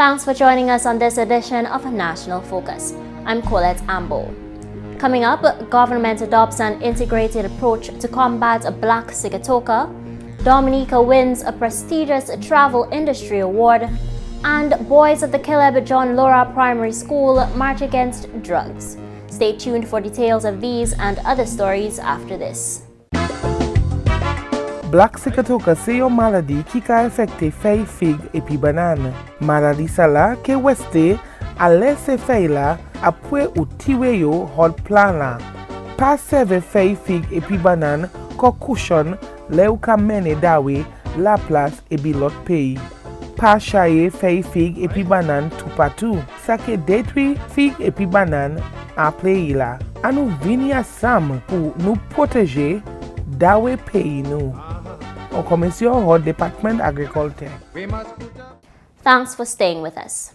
Thanks for joining us on this edition of National Focus. I'm Colette Ambo. Coming up, government adopts an integrated approach to combat Black Sigatoka, Dominica wins a prestigious travel industry award, and boys at the Kelleb John Laurent Primary School march against drugs. Stay tuned for details of these and other stories after this. Black Sigatoka c'est une maladie qui a affecté feuilles figues et puis bananes. Maladie ça qui weste a laissé feuilles là après ou tirer yo hot plan là. Pas serve feuilles figues et puis bananes qu'on cushion là ou ka mene dawe la place et bi l'autre pays. Pas chayer feuilles figues et puis bananes tout partout. Ça qui détruit figues et puis bananes à pays là. A nous venir ensemble pour nous protéger dawe pays nous. Commission or Department Agriculture. Thanks for staying with us.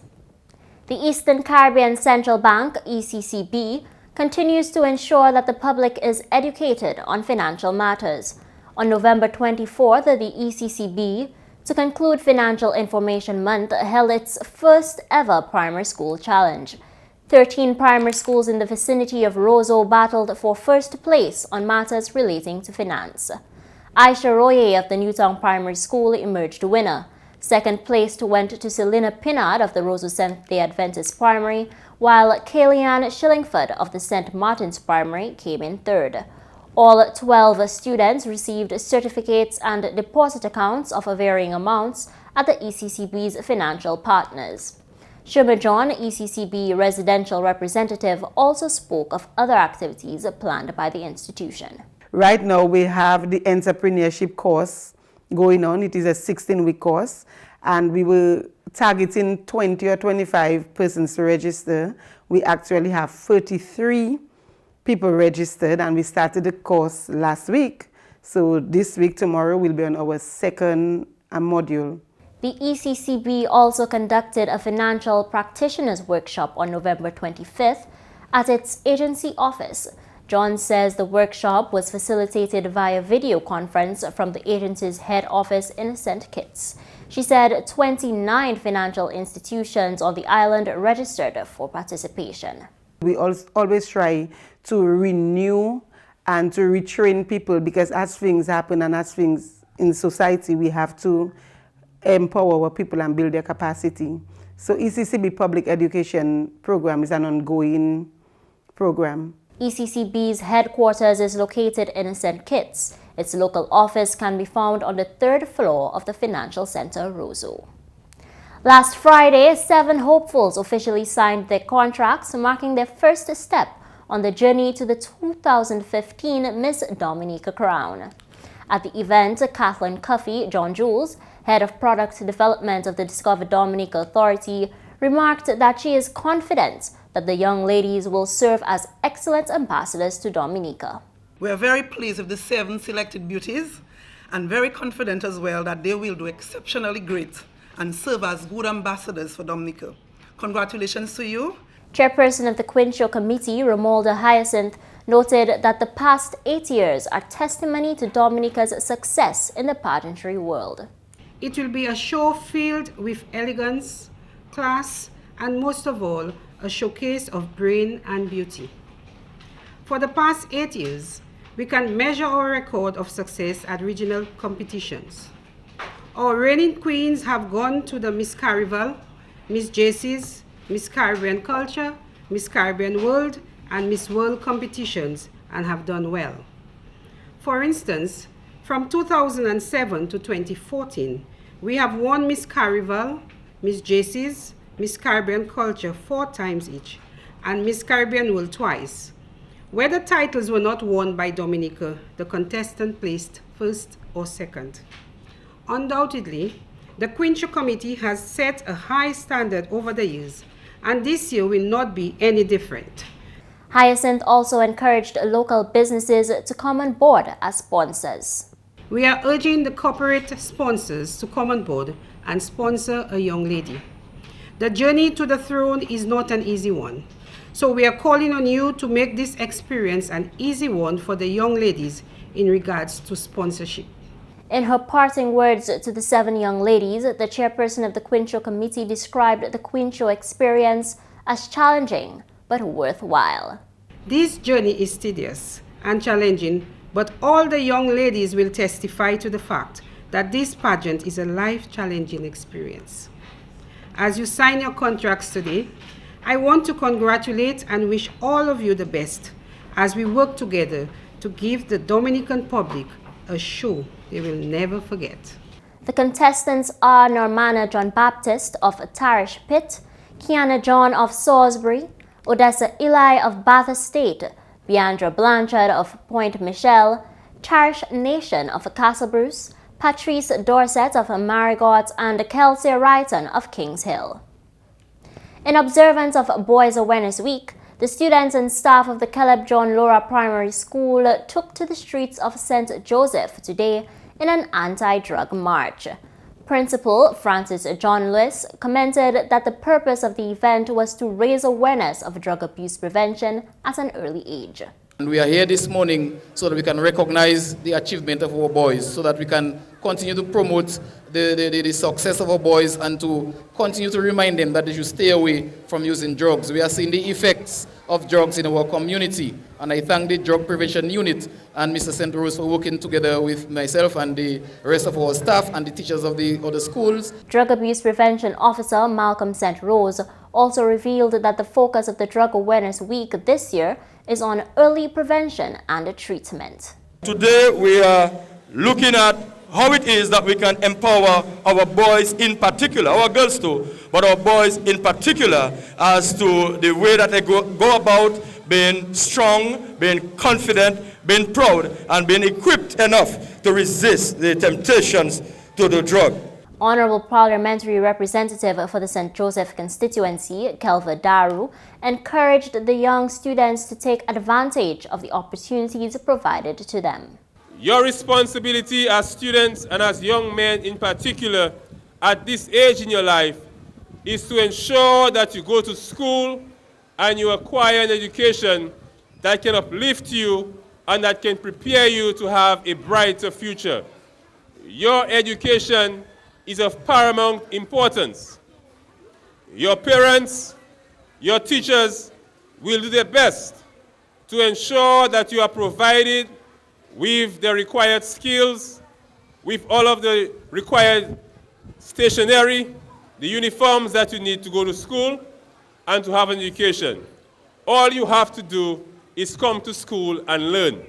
The Eastern Caribbean Central Bank, ECCB, continues to ensure that the public is educated on financial matters. On November 24th, the ECCB, to conclude Financial Information Month, held its first ever primary school challenge. 13 primary schools in the vicinity of Roseau battled for first place on matters relating to finance. Aisha Roye of the Newtown Primary School emerged winner. Second place went to Selina Pinard of the Roseau Seventh-day Adventist Primary, while Kalian Shillingford of the St. Martin's Primary came in third. All 12 students received certificates and deposit accounts of varying amounts at the ECCB's financial partners. Sherma John, ECCB residential representative, also spoke of other activities planned by the institution. Right now we have the entrepreneurship course going on. It is a 16-week course, and we were targeting 20 or 25 persons to register. We actually have 33 people registered, and we started the course last week. So this week, tomorrow, we'll be on our second module. The ECCB also conducted a financial practitioners workshop on November 25th at its agency office. John says the workshop was facilitated via video conference from the agency's head office in St. Kitts. She said 29 financial institutions on the island registered for participation. We always try to renew and to retrain people, because as things happen and as things in society, we have to empower our people and build their capacity. So ECCB Public Education Program is an ongoing program. ECCB's headquarters is located in St. Kitts. Its local office can be found on the third floor of the Financial Center, Roseau. Last Friday, 7 hopefuls officially signed their contracts, marking their first step on the journey to the 2015 Miss Dominica crown. At the event, Kathleen Cuffey, John Jules, head of product development of the Discover Dominica Authority, remarked that she is confident that the young ladies will serve as excellent ambassadors to Dominica. We are very pleased with the 7 selected beauties and very confident as well that they will do exceptionally great and serve as good ambassadors for Dominica. Congratulations to you. Chairperson of the Quincho Committee, Romualda Hyacinth, noted that the past 8 years are testimony to Dominica's success in the pageantry world. It will be a show filled with elegance, class, and most of all, a showcase of brain and beauty. For the past 8 years, we can measure our record of success at regional competitions. Our reigning queens have gone to the Miss Carnival, Miss JC's, Miss Caribbean Culture, Miss Caribbean World, and Miss World competitions and have done well. For instance, from 2007 to 2014, we have won Miss Carnival, Miss JC's, Miss Caribbean Culture 4 times each, and Miss Caribbean World twice. Where the titles were not won by Dominica, the contestant placed first or second. Undoubtedly, the Quincho Committee has set a high standard over the years, and this year will not be any different. Hyacinth also encouraged local businesses to come on board as sponsors. We are urging the corporate sponsors to come on board and sponsor a young lady. The journey to the throne is not an easy one, so we are calling on you to make this experience an easy one for the young ladies in regards to sponsorship. In her parting words to the 7 young ladies, the chairperson of the Quincho Committee described the Quincho experience as challenging but worthwhile. This journey is tedious and challenging, but all the young ladies will testify to the fact that this pageant is a life-challenging experience. As you sign your contracts today, I want to congratulate and wish all of you the best as we work together to give the Dominican public a show they will never forget. The contestants are Normana John Baptist of Tarish Pit, Kiana John of Salisbury, Odessa Eli of Bath Estate, Biandra Blanchard of Point Michelle, Charish Nation of Castle Bruce, Patrice Dorset of Marigot, and Kelsey Wrighton of Kings Hill. In observance of Boys Awareness Week, the students and staff of the Kelleb John Laura Primary School took to the streets of St. Joseph today in an anti-drug march. Principal Francis John Luce commented that the purpose of the event was to raise awareness of drug abuse prevention at an early age. And we are here this morning so that we can recognize the achievement of our boys, so that we can continue to promote the success of our boys and to continue to remind them that they should stay away from using drugs. We are seeing the effects of drugs in our community, and I thank the Drug Prevention Unit and Mr. St. Rose for working together with myself and the rest of our staff and the teachers of the other schools. Drug Abuse Prevention Officer Malcolm St. Rose also revealed that the focus of the Drug Awareness Week this year is on early prevention and treatment. Today we are looking at how it is that we can empower our boys in particular, our girls too, but our boys in particular, as to the way that they go about being strong, being confident, being proud, and being equipped enough to resist the temptations to the drug. Honorable Parliamentary Representative for the St. Joseph constituency, Kelva Daru, encouraged the young students to take advantage of the opportunities provided to them. Your responsibility as students and as young men in particular at this age in your life is to ensure that you go to school and you acquire an education that can uplift you and that can prepare you to have a brighter future. Your education is of paramount importance. Your parents, your teachers will do their best to ensure that you are provided with the required skills, with all of the required stationery, the uniforms that you need to go to school and to have an education. All you have to do is come to school and learn.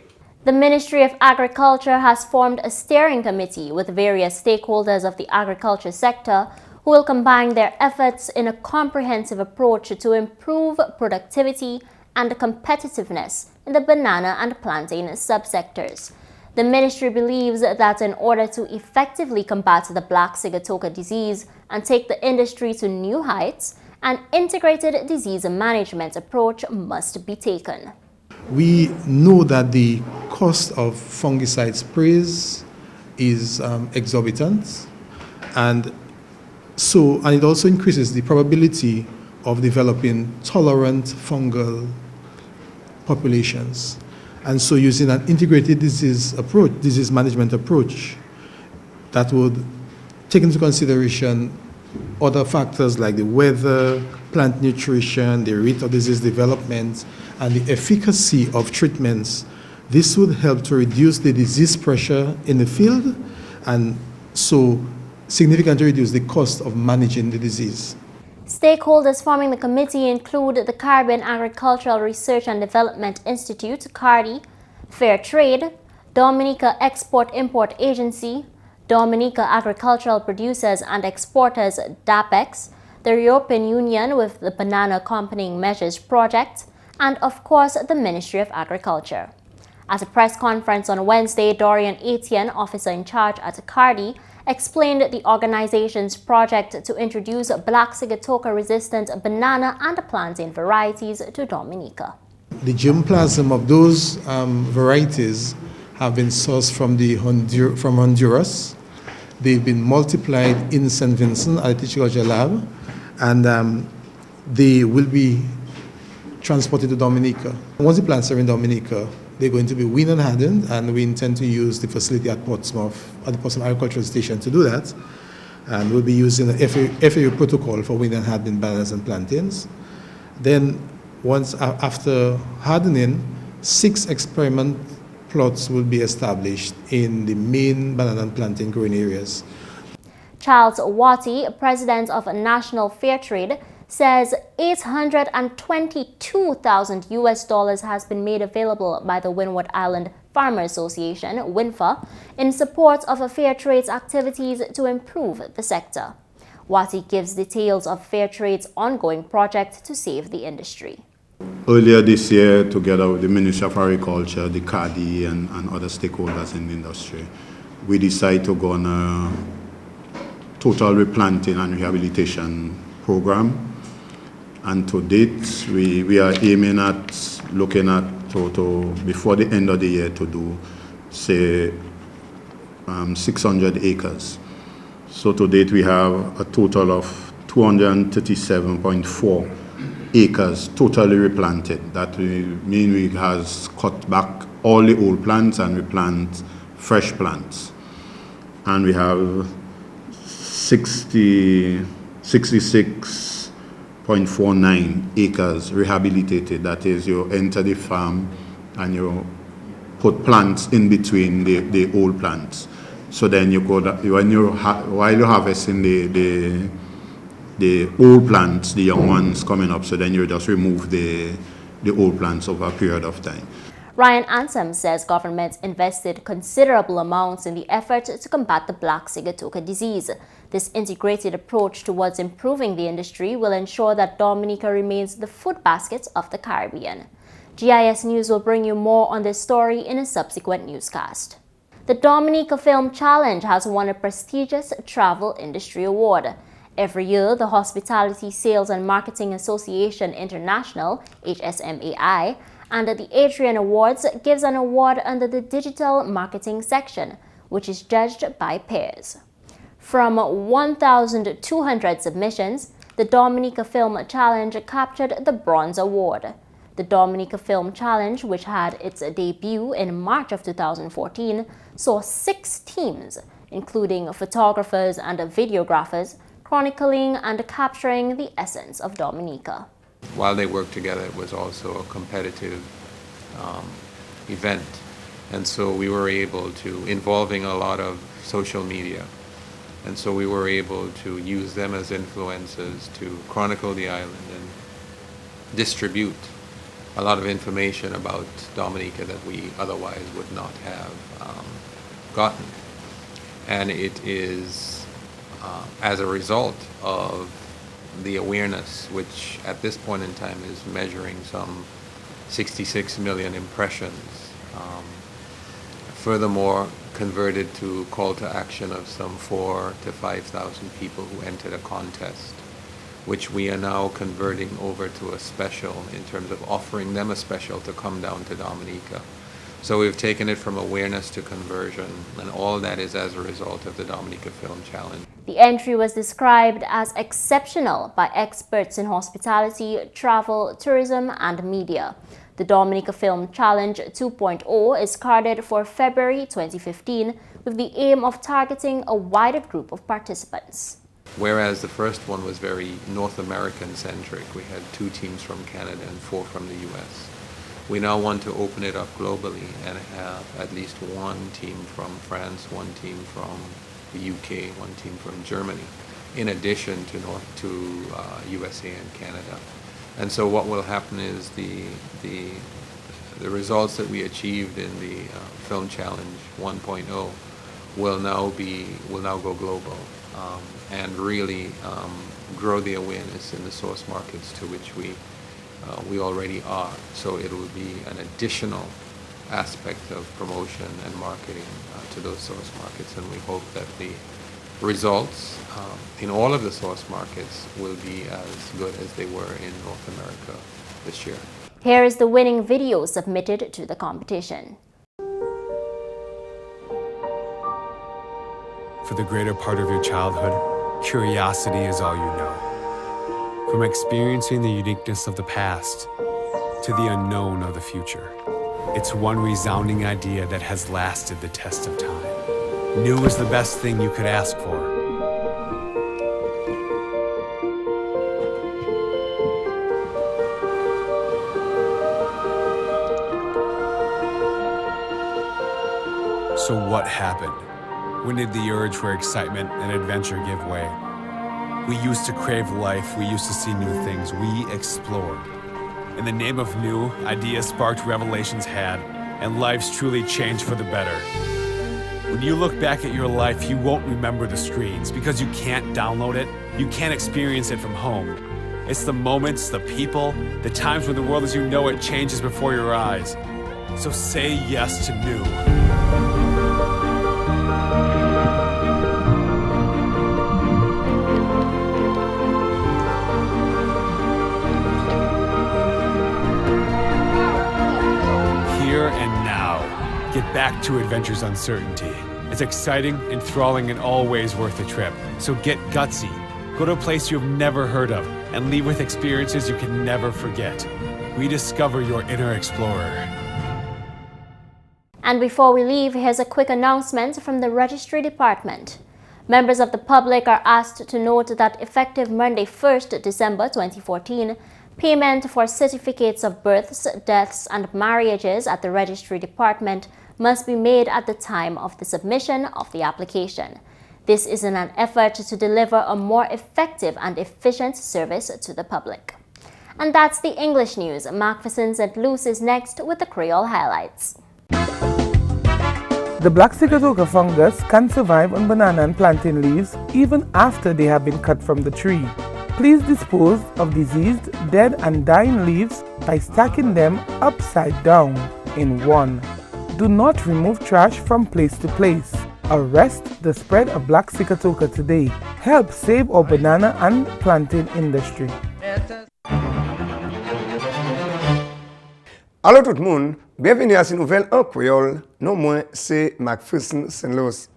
The Ministry of Agriculture has formed a steering committee with various stakeholders of the agriculture sector who will combine their efforts in a comprehensive approach to improve productivity and competitiveness in the banana and plantain subsectors. The ministry believes that in order to effectively combat the Black Sigatoka disease and take the industry to new heights, an integrated disease management approach must be taken. We know that the cost of fungicide sprays is exorbitant, and it also increases the probability of developing tolerant fungal populations. And so using an integrated disease management approach that would take into consideration other factors like the weather, plant nutrition, the rate of disease development, and the efficacy of treatments, this would help to reduce the disease pressure in the field and so significantly reduce the cost of managing the disease. Stakeholders forming the committee include the Caribbean Agricultural Research and Development Institute, CARDI, Fair Trade, Dominica Export-Import Agency, Dominica Agricultural Producers and Exporters, DAPEX, the European Union with the Banana Accompanying Measures Project, and of course the Ministry of Agriculture. At a press conference on Wednesday, Dorian Etienne, officer in charge at CARDI, explained the organization's project to introduce Black Sigatoka-resistant banana and plantain varieties to Dominica. The germplasm of those varieties have been sourced from Honduras. They've been multiplied in St. Vincent at the Teacher Lab, and they will be transported to Dominica. Once the plants are in Dominica, They're going to be weaned and hardened, and we intend to use the facility at Portsmouth, at the Portsmouth Agricultural Station to do that. And we'll be using the FAO protocol for weaned and hardened bananas and plantains. Then, after hardening, 6 experiment plots will be established in the main banana and plantain growing areas. Charles Watty, president of National Fair Trade, says $822,000 has been made available by the Windward Island Farmer Association, WINFA, in support of Fair Trade's activities to improve the sector. Watty gives details of Fair Trade's ongoing project to save the industry. Earlier this year, together with the Ministry of Agriculture, the CADI, and other stakeholders in the industry, we decided to go on a total replanting and rehabilitation program. And to date, we are aiming at looking at before the end of the year to do, say, 600 acres. So to date, we have a total of 237.4 acres totally replanted. That means we has cut back all the old plants and replant fresh plants. And we have 66.49 acres rehabilitated. That is, you enter the farm and you put plants in between the old plants. So then you go, while you're harvesting the old plants, the young ones coming up, so then you just remove the old plants over a period of time. Ryan Ansem says government invested considerable amounts in the effort to combat the Black Sigatoka disease. This integrated approach towards improving the industry will ensure that Dominica remains the food basket of the Caribbean. GIS News will bring you more on this story in a subsequent newscast. The Dominica Film Challenge has won a prestigious travel industry award. Every year, the Hospitality Sales and Marketing Association International, HSMAI, and the Adrian Awards gives an award under the Digital Marketing section, which is judged by peers. From 1,200 submissions, the Dominica Film Challenge captured the Bronze Award. The Dominica Film Challenge, which had its debut in March of 2014, saw 6 teams, including photographers and videographers, chronicling and capturing the essence of Dominica. While they worked together, it was also a competitive event. And so we were able to, involving a lot of social media, and so we were able to use them as influencers to chronicle the island and distribute a lot of information about Dominica that we otherwise would not have gotten. And it is as a result of the awareness, which at this point in time is measuring some 66 million impressions. Furthermore, converted to call to action of some 4,000 to 5,000 people who entered a contest, which we are now converting over to a special in terms of offering them a special to come down to Dominica. So we've taken it from awareness to conversion, and all that is as a result of the Dominica Film Challenge. The entry was described as exceptional by experts in hospitality, travel, tourism, and media. The Dominica Film Challenge 2.0 is carded for February 2015 with the aim of targeting a wider group of participants. Whereas the first one was very North American centric, we had 2 teams from Canada and 4 from the US. We now want to open it up globally and have at least 1 team from France, 1 team from the UK, 1 team from Germany, in addition to USA and Canada. And so what will happen is the results that we achieved in the Film Challenge 1.0 will now go global and really grow the awareness in the source markets to which we already are. So it will be an additional aspect of promotion and marketing to those source markets, and we hope that the results in all of the source markets will be as good as they were in North America this year. Here is the winning video submitted to the competition. For the greater part of your childhood, curiosity is all you know. From experiencing the uniqueness of the past to the unknown of the future, It's one resounding idea that has lasted the test of time. New is the best thing you could ask for. So what happened? When did the urge for excitement and adventure give way? We used to crave life, we used to see new things, we explored. In the name of new, ideas sparked, revelations had, and lives truly changed for the better. When you look back at your life, you won't remember the screens because you can't download it, you can't experience it from home. It's the moments, the people, the times when the world as you know it changes before your eyes. So say yes to new. Get back to adventure's uncertainty. It's exciting, enthralling, and always worth the trip. So get gutsy. Go to a place you've never heard of and leave with experiences you can never forget. Rediscover your inner explorer. And before we leave, here's a quick announcement from the Registry Department. Members of the public are asked to note that effective Monday 1st December 2014, payment for certificates of births, deaths, and marriages at the Registry Department must be made at the time of the submission of the application. This is in an effort to deliver a more effective and efficient service to the public. And that's the English news. McPherson and Luce is next with the Creole highlights. The Black Sigatoka fungus can survive on banana and plantain leaves even after they have been cut from the tree. Please dispose of diseased, dead and dying leaves by stacking them upside down in one. Do not remove trash from place to place. Arrest the spread of Black Sigatoka today. Help save our banana and plantain industry. Allô tout le monde, bienvenue à cette nouvelle en créole. Non moins, c'est McPherson Saint-Louis.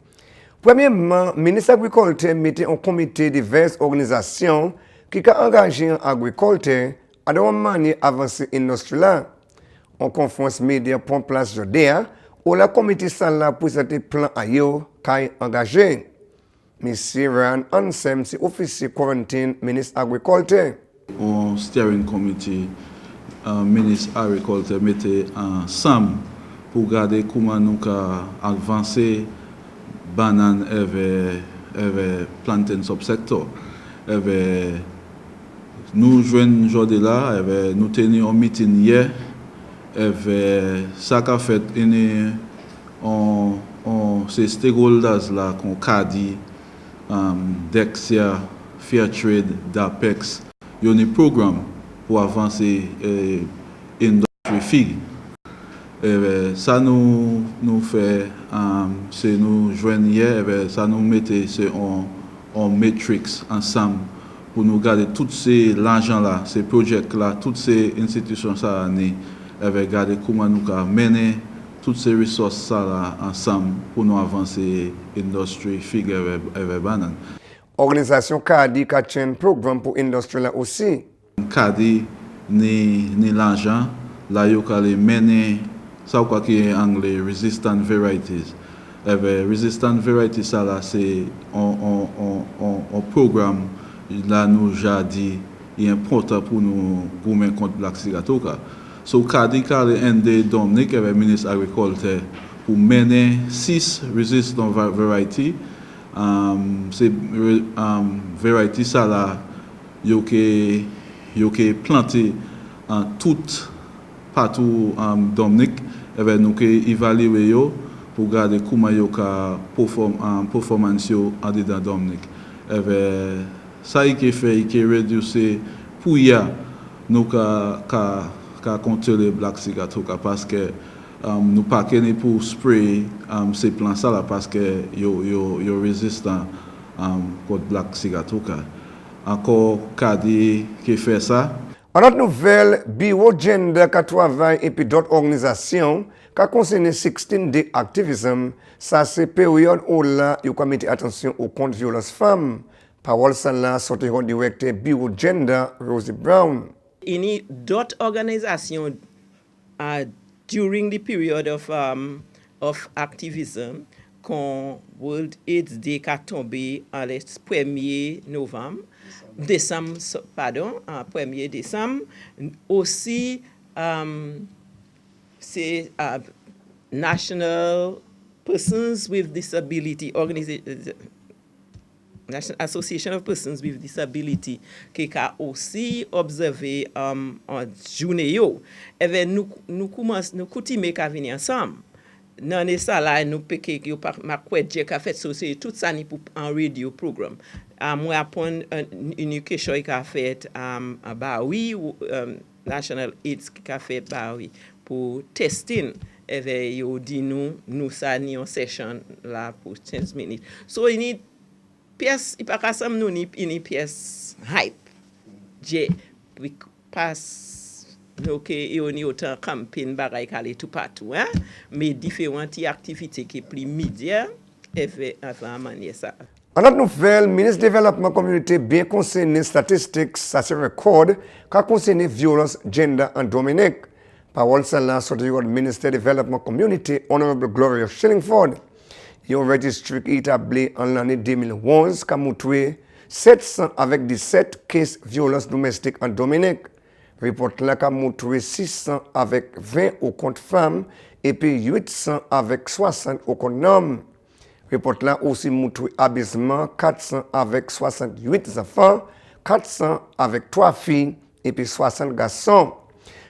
Premièrement, le ministre de l'Agriculture mettait en comité diverses organisations qui ont engagé l'agriculture à de manière avancée industrielle. En conférence média pour place Jodéa, où la comité s'en présenté plan à yo qui engagé. Monsieur Laurent Ansem, c'est officier quarantine ministre agriculture. On steering committee, ministre agriculture mettait ensemble pour regarder comment nous avancer banane et plantain subsector. Nous joignons aujourd'hui là, nous tenions un meeting hier. Ça qu'a fait ces stakeholders là qu'on CADI, Dexia, Fairtrade, d'Apex, il y a un programme pour avancer l'industrie figue. Ça nous fait, c'est nous joindre hier, ça nous mettait en matrix ensemble pour nous garder tous l'argent là, ces projets là, toutes ces institutions ça regarder comment nous mener toutes ces ressources là ensemble pour nous avancer l'industrie figue et banane. Organisation CADI qui a un programme pour l'industrie là aussi. CADI ni l'argent, là il y a mener ça quoi qui est anglais resistant varieties. Resistant varieties ça là c'est un programme là nous j'ai dit il est important pour nous gouverner contre Black Sigatoka. So CADI ND Dominica avec le ministre de l'Agriculture pour mener 6 resistant varieties. C'est variétés ça là yo que planté en tout partout Dominique et nous que évaluer yo pour garder comment yo ka performance yo en dedans Dominique et ça qui fait qui réduire pour ya nous ka contrôler Black Sigatoka parce que nous pas qu'une pour spray ces plants ça là parce que yo résistant contre Black Sigatoka. Encore CADI qui fait ça. En autre nouvelle, Bureau Gender qui travaille et puis d'autres organisations qui concernent 16 Day Activism, ça c'est période où là il faut mettre attention aux contre violence femmes. Parole ça là sorti au directeur Bureau Gender Rosie Brown. Any d'autres organisations during the period of activism, quand World AIDS Day a tombé en le 1er novembre, décembre, pardon, 1er décembre, aussi c'est National Persons with Disability National Association of Persons with Disability qui a aussi observé en journée yo. Et ben nous coutume qu'à venir ensemble. Nan ça là nous peke yo ma kwedje ka fait so c'est tout ça ni pour un radio programme. Moi apprendre une question qui a fait bah oui National AIDS qui a fait bah oui pour testing. Et ben yo dit nous ça ni en session là pour 15 minutes. So you need pièce il pas kasam nous ni une pièce hype. Je passe OK et on y autant campagne bagay calé tout partout hein mais différentes activités qui plus média et fait avant manier ça. En autre nouvelle, ministre développement communauté bien concerné statistiques ça se record qu'a concerné violence gender en Dominique. Parole celle-là sur le ministre développement communauté honorable Gloria Shillingford. Il a registré établi en l'année 2011 qu'a montré 700 avec 17 cas de violence domestique en Dominique. Report là qu'a montré 600 avec 20 au compte femmes et puis 800 avec 60 au compte hommes. Report là aussi montré abaissement 400 avec 68 enfants, 400 avec 3 filles et puis 60 garçons.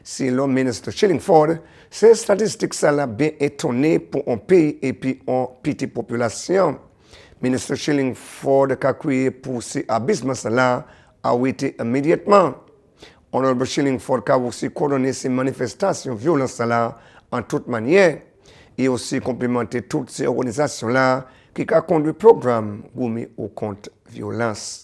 Si le ministre Shillingford, ces statistiques ça l'a bien étonné pour un pays et puis une petite population. Ministre Shillingford a crié pour ces abyssements là a arrêté immédiatement. Honorable Shillingford a aussi coordonné ces manifestations violentes là en toute manière et aussi complimenté toutes ces organisations là qui ont conduit le programme Gourmet au compte violence.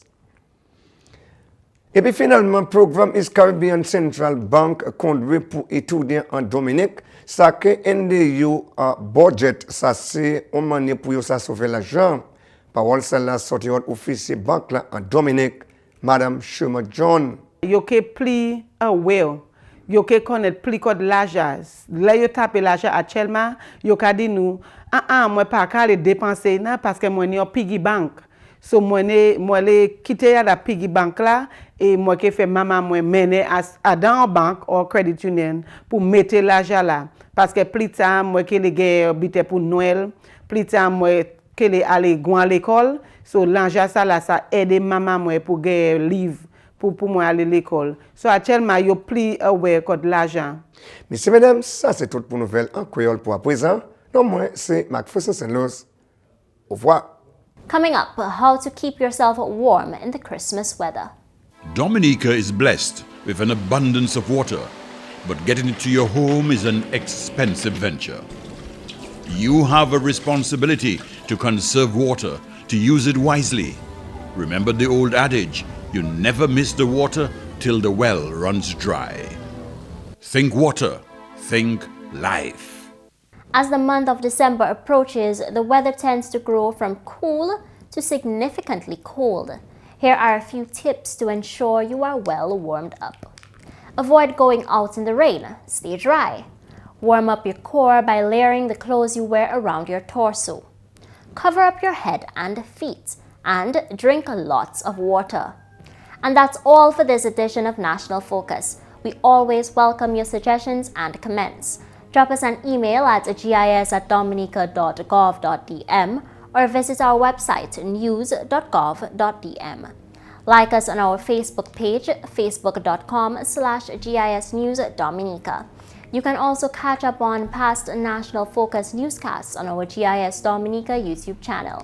Et puis finalement, le programme East Caribbean Central Bank conduit pour étudiants en Dominique. Ça que NDU budget, ça c'est une manière pour ça sauver l'argent. Parole celle-là sorti officier banque là en Dominique, Madame Sherman John. Yo ke pli aware, yo ke connaître pli code l'argent. Là yo taper l'argent actuellement, yo ka di nous moi pas ka le dépenser nan parce que moi ni un piggy bank. So moi le quitter la piggy bank là et moi qui fait maman moi mener à dans banque ou credit union pour mettre l'argent là parce que plus tard moi qui les gars bité pour Noël, plus tard moi que les aller à l'école, so l'argent ça là ça aide maman moi pour gagner livre pour moi aller à l'école. So actuellement yo plus aware de l'argent. Messieurs mesdames, ça c'est tout pour nouvelle en créole pour à présent. Non moi c'est McPherson. Au revoir. Coming up, how to keep yourself warm in the Christmas weather. Dominica is blessed with an abundance of water, but getting it to your home is an expensive venture. You have a responsibility to conserve water, to use it wisely. Remember the old adage, you never miss the water till the well runs dry. Think water, think life. As the month of December approaches, the weather tends to grow from cool to significantly cold. Here are a few tips to ensure you are well warmed up. Avoid going out in the rain. Stay dry. Warm up your core by layering the clothes you wear around your torso. Cover up your head and feet, and drink lots of water. And that's all for this edition of National Focus. We always welcome your suggestions and comments. Drop us an email at gis@dominica.gov.dm or visit our website news.gov.dm. Like us on our Facebook page, facebook.com/GISNewsDominica. You can also catch up on past National Focus newscasts on our GIS Dominica YouTube channel.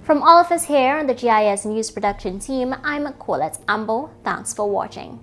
From all of us here on the GIS News Production team, I'm Colette Ambo. Thanks for watching.